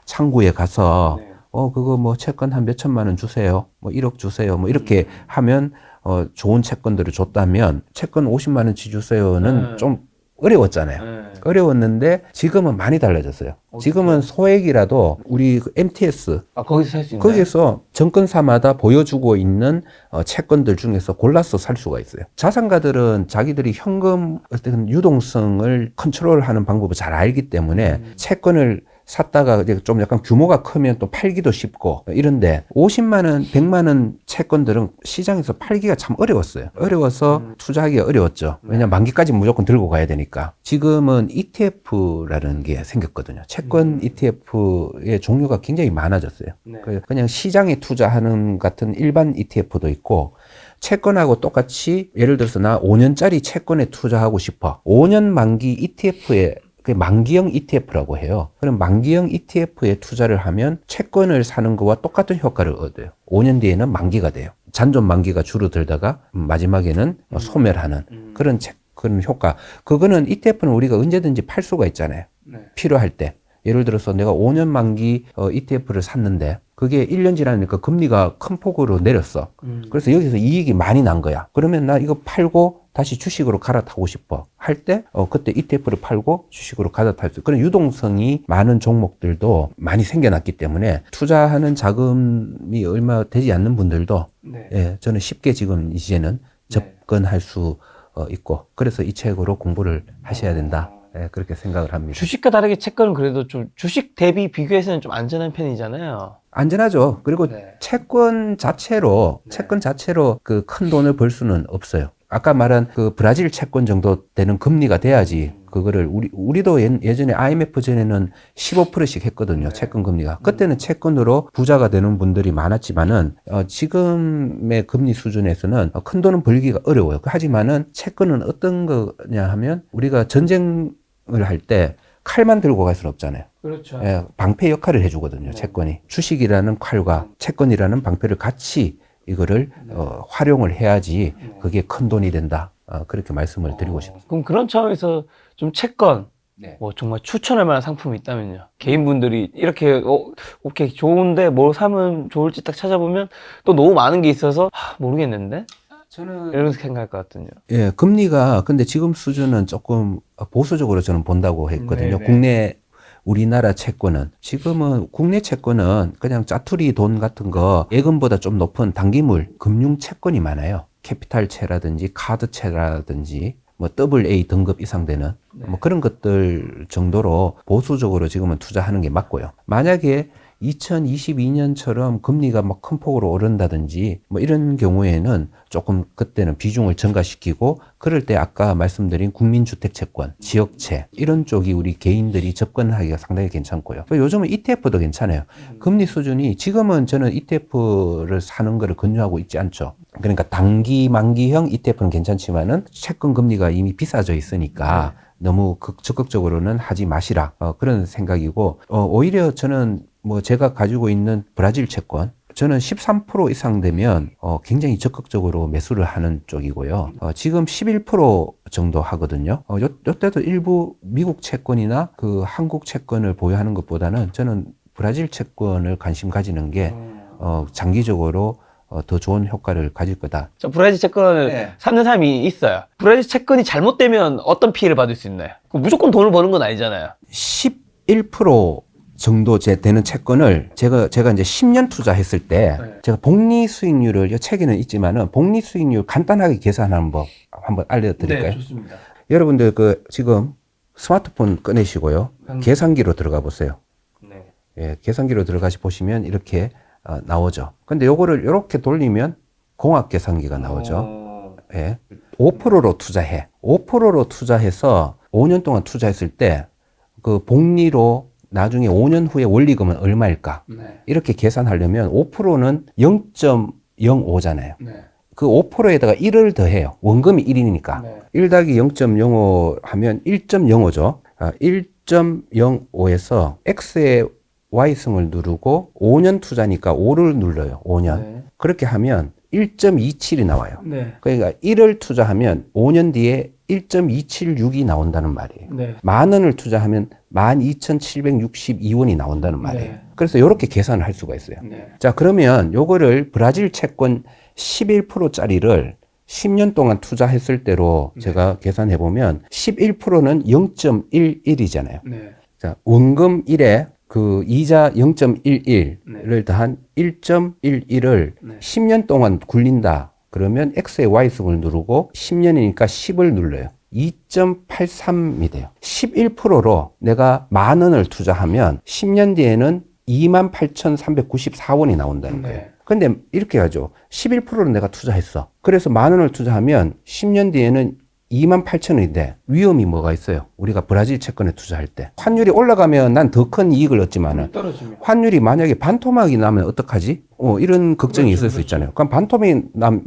창구에 가서 그거 뭐 채권 한 몇천만 원 주세요. 뭐 1억 주세요. 뭐 이렇게 하면 좋은 채권들을 줬다면 채권 50만 원치 주세요는 좀 어려웠잖아요. 어려웠는데 지금은 많이 달라졌어요. 지금은 소액이라도 우리 그 MTS 거기서 살 수 있나요? 거기에서 증권사마다 보여주고 있는 채권들 중에서 골라서 살 수가 있어요. 자산가들은 자기들이 현금 어떤 유동성을 컨트롤하는 방법을 잘 알기 때문에 채권을 샀다가 이제 좀 약간 규모가 크면 또 팔기도 쉽고 이런데 50만 원, 100만 원 채권들은 시장에서 팔기가 참 어려웠어요. 어려워서 투자하기가 어려웠죠. 왜냐면 만기까지 무조건 들고 가야 되니까. 지금은 ETF라는 게 생겼거든요. 채권 ETF의 종류가 굉장히 많아졌어요. 그냥 시장에 투자하는 같은 일반 ETF도 있고 채권하고 똑같이 예를 들어서 나 5년짜리 채권에 투자하고 싶어. 5년 만기 ETF에 그게 만기형 ETF라고 해요. 그럼 만기형 ETF에 투자를 하면 채권을 사는 거와 똑같은 효과를 얻어요. 5년 뒤에는 만기가 돼요. 잔존 만기가 줄어들다가 마지막에는 소멸하는 그런 효과. 그거는 ETF는 우리가 언제든지 팔 수가 있잖아요. 필요할 때. 예를 들어서 내가 5년 만기 ETF를 샀는데 그게 1년 지나니까 금리가 큰 폭으로 내렸어. 그래서 여기서 이익이 많이 난 거야. 그러면 나 이거 팔고 다시 주식으로 갈아타고 싶어 할 때 그때 ETF를 팔고 주식으로 갈아탈 수 있고 그런 유동성이 많은 종목들도 많이 생겨났기 때문에 투자하는 자금이 얼마 되지 않는 분들도 예, 저는 쉽게 지금 이제는 접근할 수 있고 그래서 이 책으로 공부를 하셔야 된다. 네, 그렇게 생각을 합니다. 주식과 다르게 채권은 그래도 좀 주식 대비 비교해서는 좀 안전한 편이잖아요. 안전하죠. 그리고 채권 자체로 그 큰 돈을 벌 수는 없어요. 아까 말한 그 브라질 채권 정도 되는 금리가 돼야지 그거를 우리도 예전에 IMF 전에는 15%씩 했거든요. 채권 금리가. 그때는 채권으로 부자가 되는 분들이 많았지만은 지금의 금리 수준에서는 큰 돈은 벌기가 어려워요. 하지만은 채권은 어떤 거냐 하면 우리가 전쟁을 할 때 칼만 들고 갈 수는 없잖아요. 그렇죠. 예, 방패 역할을 해주거든요. 채권이. 주식이라는 칼과 채권이라는 방패를 같이 이거를 활용을 해야지 그게 큰 돈이 된다. 그렇게 말씀을 드리고 싶습니다. 그럼 그런 차원에서 좀 채권 뭐 정말 추천할 만한 상품이 있다면요. 개인분들이 이렇게 오케이 좋은데 뭘 사면 좋을지 딱 찾아보면 또 너무 많은 게 있어서 모르겠는데 저는 이런 생각할 것 같거든요. 예, 금리가 근데 지금 수준은 조금 보수적으로 저는 본다고 했거든요. 우리나라 채권은 지금은 국내 채권은 그냥 짜투리 돈 같은 거 예금보다 좀 높은 단기물 금융 채권이 많아요. 캐피탈채라든지 카드채라든지 뭐 AA 등급 이상 되는 뭐 그런 것들 정도로 보수적으로 지금은 투자하는 게 맞고요. 만약에 2022년처럼 금리가 막 큰 폭으로 오른다든지 뭐 이런 경우에는 조금 그때는 비중을 증가시키고 그럴 때 아까 말씀드린 국민주택채권, 지역채 이런 쪽이 우리 개인들이 접근하기가 상당히 괜찮고요. 요즘은 ETF도 괜찮아요. 금리 수준이 지금은 저는 ETF를 사는 거를 권유하고 있지 않죠. 그러니까 단기 만기형 ETF는 괜찮지만은 채권 금리가 이미 비싸져 있으니까 너무 적극적으로는 하지 마시라 그런 생각이고 오히려 저는 뭐 제가 가지고 있는 브라질 채권 저는 13% 이상 되면 굉장히 적극적으로 매수를 하는 쪽이고요. 지금 11% 정도 하거든요. 요때도 일부 미국 채권이나 그 한국 채권을 보유하는 것보다는 저는 브라질 채권을 관심 가지는 게 장기적으로 더 좋은 효과를 가질 거다. 저 브라질 채권을 사는 사람이 있어요. 브라질 채권이 잘못되면 어떤 피해를 받을 수 있나요? 무조건 돈을 버는 건 아니잖아요. 11% 정도 되는 채권을 제가 이제 10년 투자했을 때 제가 복리 수익률을 이 책에는 있지만은 복리 수익률 간단하게 계산하는 법 한번 알려드릴까요? 네, 좋습니다. 여러분들 지금 스마트폰 꺼내시고요. 계산기로 들어가 보세요. 예, 계산기로 들어가시 보시면 이렇게 나오죠. 근데 요거를 이렇게 돌리면 공학 계산기가 나오죠. 예. 5%로 투자해. 5%로 투자해서 5년 동안 투자했을 때 그 복리로 나중에 5년 후에 원리금은 얼마일까? 이렇게 계산하려면 5%는 0.05잖아요. 그 5%에다가 1을 더해요. 원금이 1이니까. 네. 1 더하기 0.05 하면 1.05죠. 1.05에서 X의 Y승을 누르고 5년 투자니까 5를 눌러요. 5년. 네. 그렇게 하면 1.27이 나와요. 네. 그러니까 1을 투자하면 5년 뒤에 1.276이 나온다는 말이에요. 네. 10,000원을 투자하면 12,762원이 나온다는 말이에요. 네. 그래서 이렇게 계산을 할 수가 있어요. 네. 자, 그러면 요거를 브라질 채권 11%짜리를 10년 동안 투자했을 때로 제가 계산해 보면 11%는 0.11이잖아요. 네. 자, 원금 1에 그 이자 0.11을 네. 더한 1.11을 네. 10년 동안 굴린다. 그러면 X의 Y승을 누르고 10년이니까 10을 눌러요. 2.83이 돼요. 11%로 내가 10,000원을 투자하면 10년 뒤에는 28,394원이 나온다는 거예요. 네. 근데 이렇게 하죠. 11%를 내가 투자했어. 그래서 10,000원을 투자하면 10년 뒤에는 28,000원인데 위험이 뭐가 있어요? 우리가 브라질 채권에 투자할 때 환율이 올라가면 난 더 큰 이익을 얻지만은 떨어집니다. 환율이 만약에 반토막이 나면 어떡하지? 이런 걱정이 그렇죠, 있을 수 그렇죠. 있잖아요. 그럼 반토막이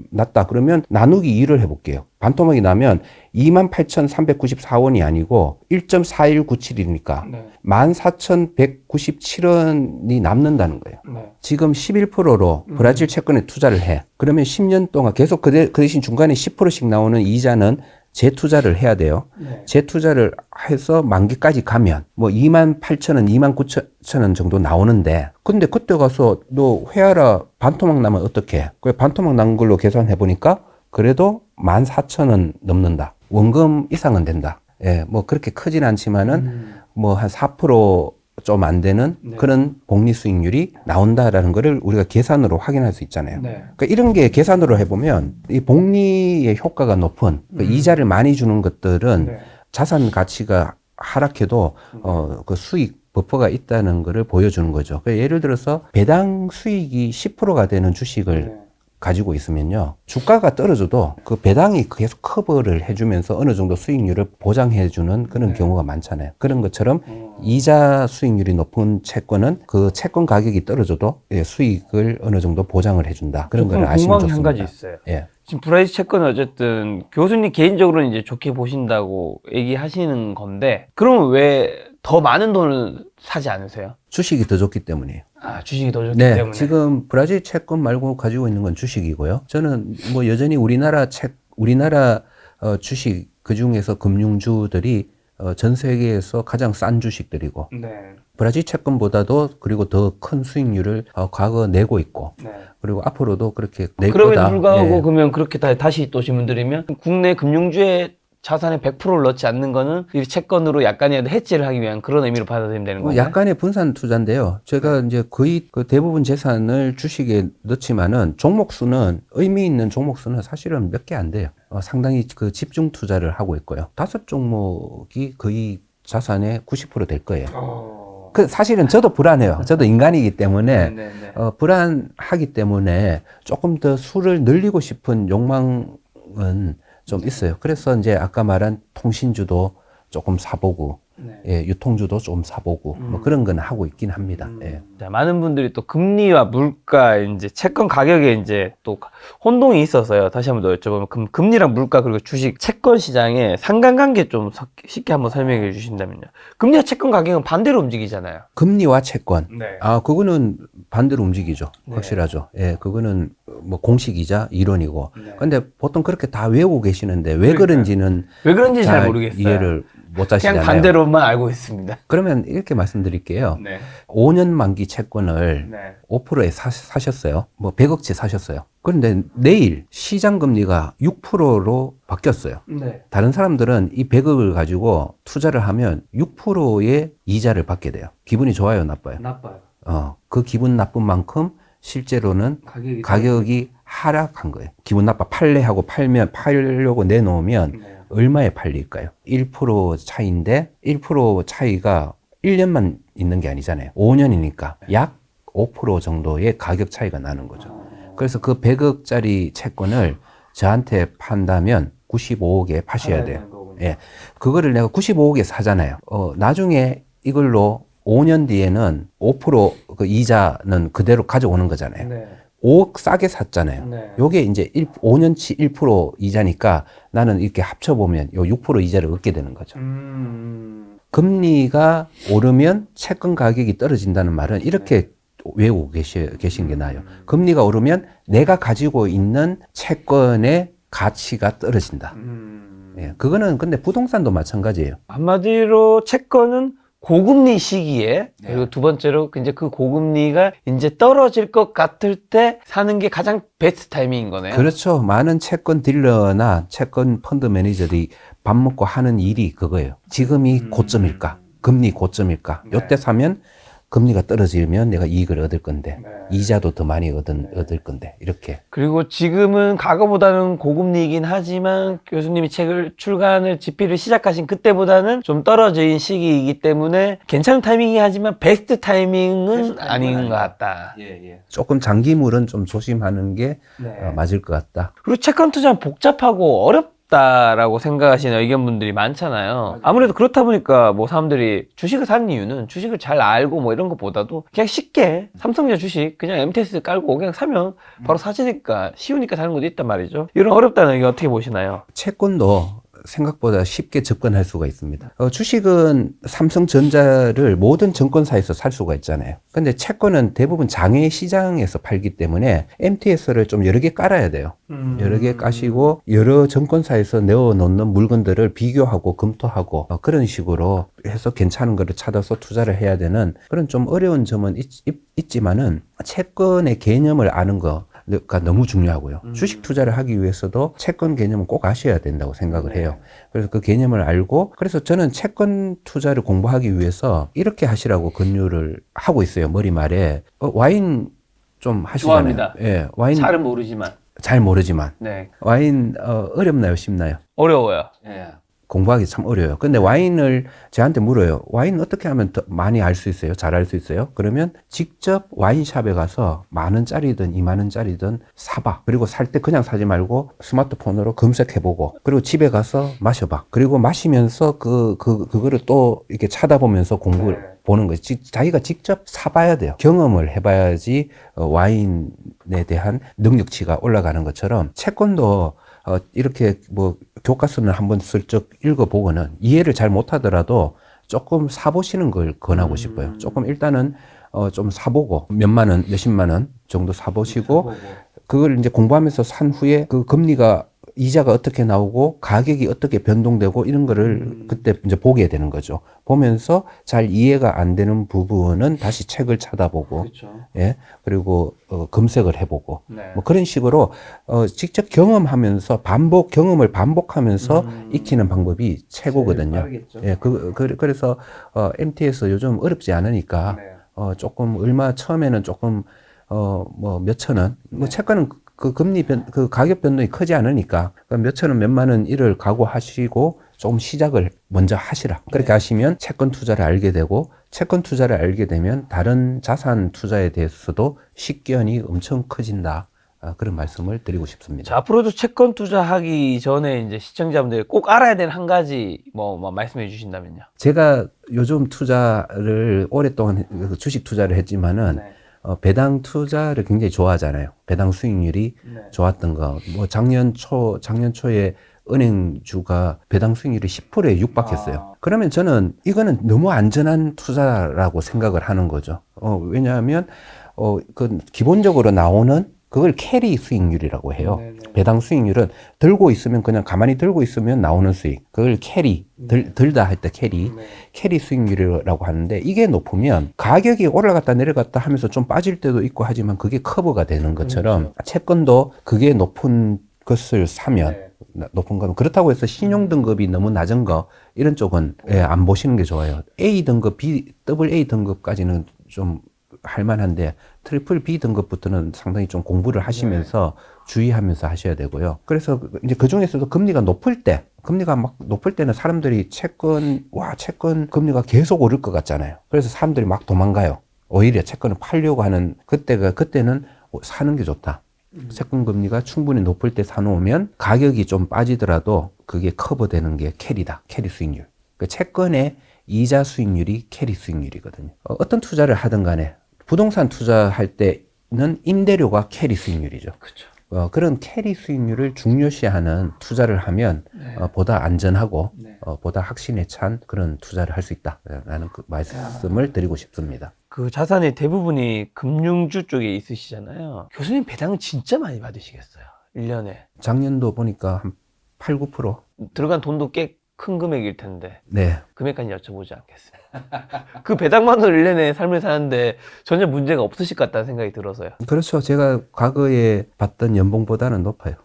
났다 그러면 나누기 2를 해볼게요. 반토막이 나면 28,394원이 아니고 1.4197이니까 네. 14,197원이 남는다는 거예요. 네. 지금 11%로 브라질 채권에 투자를 해. 그러면 10년 동안 계속 그 대신 중간에 10%씩 나오는 이자는 재투자를 해야 돼요. 네. 재투자를 해서 만기까지 가면 뭐 28,000원, 29,000원 정도 나오는데 근데 그때 가서 너 회하라 반토막 나면 어떡해? 그 반토막 난 걸로 계산해 보니까 그래도 14,000원 넘는다. 원금 이상은 된다. 예, 뭐 그렇게 크진 않지만은 뭐 한 4% 좀 안 되는 네. 그런 복리 수익률이 나온다라는 거를 우리가 계산으로 확인할 수 있잖아요. 네. 그러니까 이런 게 계산으로 해보면 이 복리의 효과가 높은 그 이자를 많이 주는 것들은 네. 자산 가치가 하락해도 그 수익 버퍼가 있다는 거를 보여주는 거죠. 그러니까 예를 들어서 배당 수익이 10%가 되는 주식을 네. 가지고 있으면요. 주가가 떨어져도 그 배당이 계속 커버를 해주면서 어느 정도 수익률을 보장해주는 그런 경우가 많잖아요. 그런 것처럼 이자 수익률이 높은 채권은 그 채권 가격이 떨어져도 수익을 어느 정도 보장을 해준다. 그런 걸 아시면 궁금한 게 한 좋습니다. 가지 있어요. 예. 지금 브라질 채권은 어쨌든 교수님 개인적으로는 이제 좋게 보신다고 얘기하시는 건데 그러면 왜 더 많은 돈을 사지 않으세요? 주식이 더 좋기 때문이에요. 아, 주식이 더 좋기 네, 때문에. 지금 브라질 채권 말고 가지고 있는 건 주식이고요. 저는 뭐 여전히 우리나라 주식 그 중에서 금융주들이 전 세계에서 가장 싼 주식들이고 네. 브라질 채권보다도 그리고 더 큰 수익률을 과거 내고 있고 네. 그리고 앞으로도 그렇게 낼 그럼에도 거다. 불구하고 예. 그러면 그렇게 다시 또 질문드리면 국내 금융주의 자산의 100%를 넣지 않는 거는 이 채권으로 약간이라도 해지를 하기 위한 그런 의미로 받아들이면 되는 건가요? 약간의 분산 투자인데요. 제가 이제 거의 그 대부분 재산을 주식에 넣지만은 종목 수는 의미 있는 종목 수는 사실은 몇 개 안 돼요. 상당히 그 집중 투자를 하고 있고요. 5종목이 거의 자산의 90% 될 거예요. 그 사실은 저도 불안해요. 저도 인간이기 때문에 네네. 불안하기 때문에 조금 더 수를 늘리고 싶은 욕망은 좀 있어요. 그래서 이제 아까 말한 통신주도 조금 사보고, 네. 예, 유통주도 좀 사보고, 뭐 그런 건 하고 있긴 합니다. 예. 자, 많은 분들이 또 금리와 물가, 이제 채권 가격에 이제 또 혼동이 있어서요. 다시 한번 더 여쭤보면 금리랑 물가 그리고 주식 채권 시장의 상관관계 좀 쉽게 한번 설명해 주신다면요. 금리와 채권 가격은 반대로 움직이잖아요. 금리와 채권. 네. 그거는 반대로 움직이죠. 네. 확실하죠. 예, 그거는 뭐 공식이자 이론이고. 네. 근데 보통 그렇게 다 외우고 계시는데 왜 그러니까요. 그런지는 왜 그런지 잘 모르겠어요. 이해를 못 하시잖아요. 그냥 반대로만 알고 있습니다. 그러면 이렇게 말씀드릴게요. 네. 5년 만기 채권을 네. 5%에 사셨어요. 뭐 100억치 사셨어요. 그런데 내일 시장 금리가 6%로 바뀌었어요. 네. 다른 사람들은 이 100억을 가지고 투자를 하면 6%의 이자를 받게 돼요. 기분이 좋아요, 나빠요? 나빠요. 그 기분 나쁜 만큼 실제로는 가격이 하락한 거예요. 기분 나빠 팔려고 내놓으면 네. 얼마에 팔릴까요? 1% 차이인데 1% 차이가 1년만 있는 게 아니잖아요. 5년이니까 약 5% 정도의 가격 차이가 나는 거죠. 그래서 그 100억짜리 채권을 저한테 판다면 95억에 파셔야 돼요. 예. 그거를 내가 95억에 사잖아요. 나중에 이걸로 5년 뒤에는 5% 그 이자는 그대로 가져오는 거잖아요. 네. 5억 싸게 샀잖아요. 네. 요게 이제 5년치 1% 이자니까 나는 이렇게 합쳐보면 요 6% 이자를 얻게 되는 거죠. 금리가 오르면 채권 가격이 떨어진다는 말은 이렇게 외우고 계신 게 나아요. 금리가 오르면 내가 가지고 있는 채권의 가치가 떨어진다. 예, 그거는 근데 부동산도 마찬가지예요. 한마디로 채권은 고금리 시기에 그리고 두 번째로 이제 그 고금리가 이제 떨어질 것 같을 때 사는 게 가장 베스트 타이밍인 거네요. 그렇죠. 많은 채권 딜러나 채권 펀드 매니저들이 밥 먹고 하는 일이 그거예요. 지금이 고점일까? 금리 고점일까? 요때 사면 금리가 떨어지면 내가 이익을 얻을 건데 이자도 더 많이 얻을 건데 이렇게. 그리고 지금은 과거보다는 고금리이긴 하지만 교수님이 책을 출간을 집필을 시작하신 그때보다는 좀 떨어진 시기이기 때문에 괜찮은 타이밍이 하지만 베스트 타이밍은 아닌 것 같다. 조금 장기물은 좀 조심하는 게 맞을 것 같다. 그리고 채권 투자는 복잡하고 어렵다라고 생각하시는 의견분들이 많잖아요. 아무래도 그렇다 보니까 뭐 사람들이 주식을 사는 이유는 주식을 잘 알고 뭐 이런 것보다도 그냥 쉽게 삼성전자 주식 그냥 MTS 깔고 그냥 사면 바로 사지니까 쉬우니까 사는 것도 있단 말이죠. 이런 어렵다는 의견 어떻게 보시나요? 채권도 생각보다 쉽게 접근할 수가 있습니다. 주식은 삼성전자를 모든 증권사에서 살 수가 있잖아요. 근데 채권은 대부분 장외 시장에서 팔기 때문에 MTS를 좀 여러 개 깔아야 돼요. 여러 개 까시고 여러 증권사에서 내어놓는 물건들을 비교하고 검토하고 그런 식으로 해서 괜찮은 거를 찾아서 투자를 해야 되는 그런 좀 어려운 점은 있지만은 채권의 개념을 아는 가 너무 중요하고요. 주식 투자를 하기 위해서도 채권 개념은 꼭 아셔야 된다고 생각을 해요. 그래서 그 개념을 알고, 그래서 저는 채권 투자를 공부하기 위해서 이렇게 하시라고 권유를 하고 있어요. 머리말에. 와인 좀 하시잖아요. 좋아합니다. 예, 와인 잘은 모르지만. 잘 모르지만. 네. 와인 어렵나요? 쉽나요? 어려워요. 공부하기 참 어려워요. 근데 와인을 저한테 물어요. 와인 어떻게 하면 더 많이 알 수 있어요? 잘 알 수 있어요? 그러면 직접 와인샵에 가서 10,000원짜리든 20,000원짜리든 사봐. 그리고 살 때 그냥 사지 말고 스마트폰으로 검색해보고, 그리고 집에 가서 마셔봐. 그리고 마시면서 그거를 또 이렇게 찾아보면서 공부를 보는 거지. 자기가 직접 사봐야 돼요. 경험을 해봐야지 와인에 대한 능력치가 올라가는 것처럼 채권도 이렇게 뭐 교과서는 한번 슬쩍 읽어보고는 이해를 잘 못하더라도 조금 사보시는 걸 권하고 싶어요. 조금 일단은 좀 사보고 몇만 원, 몇십만 원 정도 사보시고 그걸 이제 공부하면서 산 후에 그 금리가 이자가 어떻게 나오고 가격이 어떻게 변동되고 이런 거를 그때 이제 보게 되는 거죠. 보면서 잘 이해가 안 되는 부분은 다시 책을 찾아보고, 그렇죠. 예, 그리고 검색을 해보고, 네. 뭐 그런 식으로 직접 경험하면서 경험을 반복하면서 익히는 방법이 최고거든요. 예, 그래서 MTS 요즘 어렵지 않으니까 조금 처음에는 조금 뭐 몇천 원, 뭐 채권은 그 그 가격 변동이 크지 않으니까 몇천 원, 몇만 원 이를 각오하시고 조금 시작을 먼저 하시라. 그렇게 하시면 채권 투자를 알게 되고, 채권 투자를 알게 되면 다른 자산 투자에 대해서도 식견이 엄청 커진다. 그런 말씀을 드리고 싶습니다. 자, 앞으로도 채권 투자하기 전에 이제 시청자분들이 꼭 알아야 되는 한 가지 뭐 말씀해 주신다면요. 제가 요즘 투자를 오랫동안 주식 투자를 했지만은 배당 투자를 굉장히 좋아하잖아요. 배당 수익률이 좋았던 거. 뭐 작년 초에 은행주가 배당 수익률이 10%에 육박했어요. 그러면 저는 이거는 너무 안전한 투자라고 생각을 하는 거죠. 왜냐하면 그 기본적으로 나오는 그걸 캐리 수익률이라고 해요. 배당 수익률은 들고 있으면 그냥 가만히 들고 있으면 나오는 수익. 그걸 캐리, 들다 할 때 캐리 수익률이라고 하는데, 이게 높으면 가격이 올라갔다 내려갔다 하면서 좀 빠질 때도 있고 하지만 그게 커버가 되는 것처럼 채권도 그게 높은 것을 사면 높은 건, 그렇다고 해서 신용 등급이 너무 낮은 거 이런 쪽은 안 보시는 게 좋아요. A 등급, 더블 A 등급까지는 좀 할만한데 트리플 B 등급부터는 상당히 좀 공부를 하시면서 주의하면서 하셔야 되고요. 그래서 이제 그 중에서도 금리가 막 높을 때는 사람들이 채권 금리가 계속 오를 것 같잖아요. 그래서 사람들이 막 도망가요. 오히려 채권을 팔려고 하는 그때는 사는 게 좋다. 채권 금리가 충분히 높을 때 사놓으면 가격이 좀 빠지더라도 그게 커버되는 게 캐리다. 캐리 수익률. 그 채권의 이자 수익률이 캐리 수익률이거든요. 어떤 투자를 하든 간에 부동산 투자할 때 임대료가 캐리 수익률이죠. 그렇죠. 그런 캐리 수익률을 중요시하는 투자를 하면 보다 안전하고 보다 확신에 찬 그런 투자를 할 수 있다라는 그 말씀을 드리고 싶습니다. 그 자산의 대부분이 금융주 쪽에 있으시잖아요. 교수님 배당은 진짜 많이 받으시겠어요. 1년에. 작년도 보니까 한 8, 9%? 들어간 돈도 꽤 큰 금액일 텐데 네. 금액까지 여쭤보지 않겠습니다. 그 배당만으로 1년에 삶을 사는데 전혀 문제가 없으실 것 같다는 생각이 들어서요. 그렇죠. 제가 과거에 받던 연봉보다는 높아요.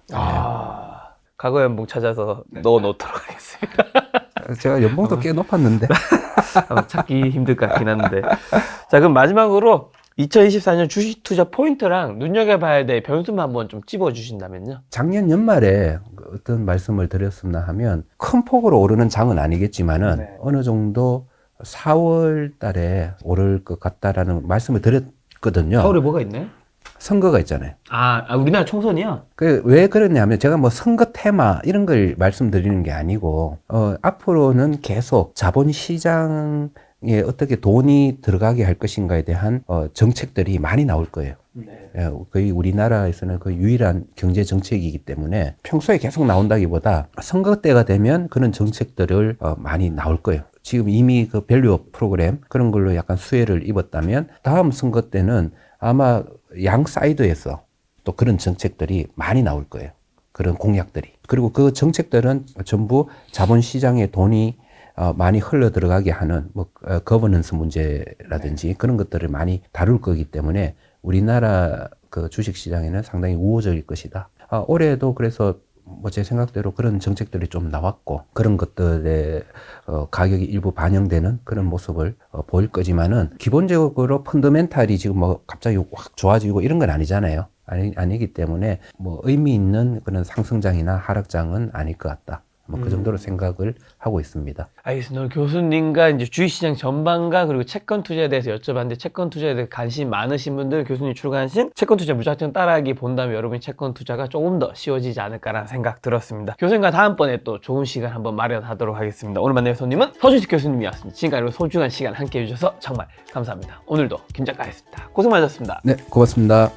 과거 연봉 찾아서 넣어놓도록 하겠습니다. 제가 연봉도 꽤 높았는데. 찾기 힘들 것 같긴 한데. 자, 그럼 마지막으로 2024년 주식 투자 포인트랑 눈여겨봐야 될 변수만 한번 좀 찝어주신다면요. 작년 연말에 어떤 말씀을 드렸었나 하면 큰 폭으로 오르는 장은 아니겠지만은 어느 정도 4월 달에 오를 것 같다라는 말씀을 드렸거든요. 4월에 뭐가 있나요? 선거가 있잖아요. 우리나라 총선이요? 왜 그러냐면 제가 뭐 선거 테마 이런 걸 말씀드리는 게 아니고 앞으로는 계속 자본시장에 어떻게 돈이 들어가게 할 것인가에 대한 정책들이 많이 나올 거예요. 거의 우리나라에서는 거의 유일한 경제 정책이기 때문에 평소에 계속 나온다기보다 선거 때가 되면 그런 정책들을 많이 나올 거예요. 지금 이미 그 밸류업 프로그램 그런 걸로 약간 수혜를 입었다면 다음 선거 때는 아마 양 사이드에서 또 그런 정책들이 많이 나올 거예요. 그런 공약들이. 그리고 그 정책들은 전부 자본시장에 돈이 많이 흘러 들어가게 하는 거버넌스 문제라든지 그런 것들을 많이 다룰 거기 때문에 우리나라 그 주식시장에는 상당히 우호적일 것이다. 올해도 그래서 제 생각대로 그런 정책들이 좀 나왔고 그런 것들의 가격이 일부 반영되는 그런 모습을 보일 거지만은 기본적으로 펀더멘탈이 지금 갑자기 확 좋아지고 이런 건 아니잖아요. 아니기 때문에 의미 있는 그런 상승장이나 하락장은 아닐 것 같다. 그 정도로 생각을 하고 있습니다. 알겠습니다. 오늘 교수님과 이제 주식시장 전반과 그리고 채권 투자에 대해서 여쭤봤는데 채권 투자에 대해 관심 많으신 분들 교수님이 출간하신 채권 투자 무작정 따라하기 본다면 여러분이 채권 투자가 조금 더 쉬워지지 않을까라는 생각 들었습니다. 교수님과 다음번에 또 좋은 시간 한번 마련하도록 하겠습니다. 오늘 만날 손님은 서준식 교수님이었습니다. 지금까지 소중한 시간 함께 해주셔서 정말 감사합니다. 오늘도 김 작가였습니다. 고생 많으셨습니다. 네, 고맙습니다.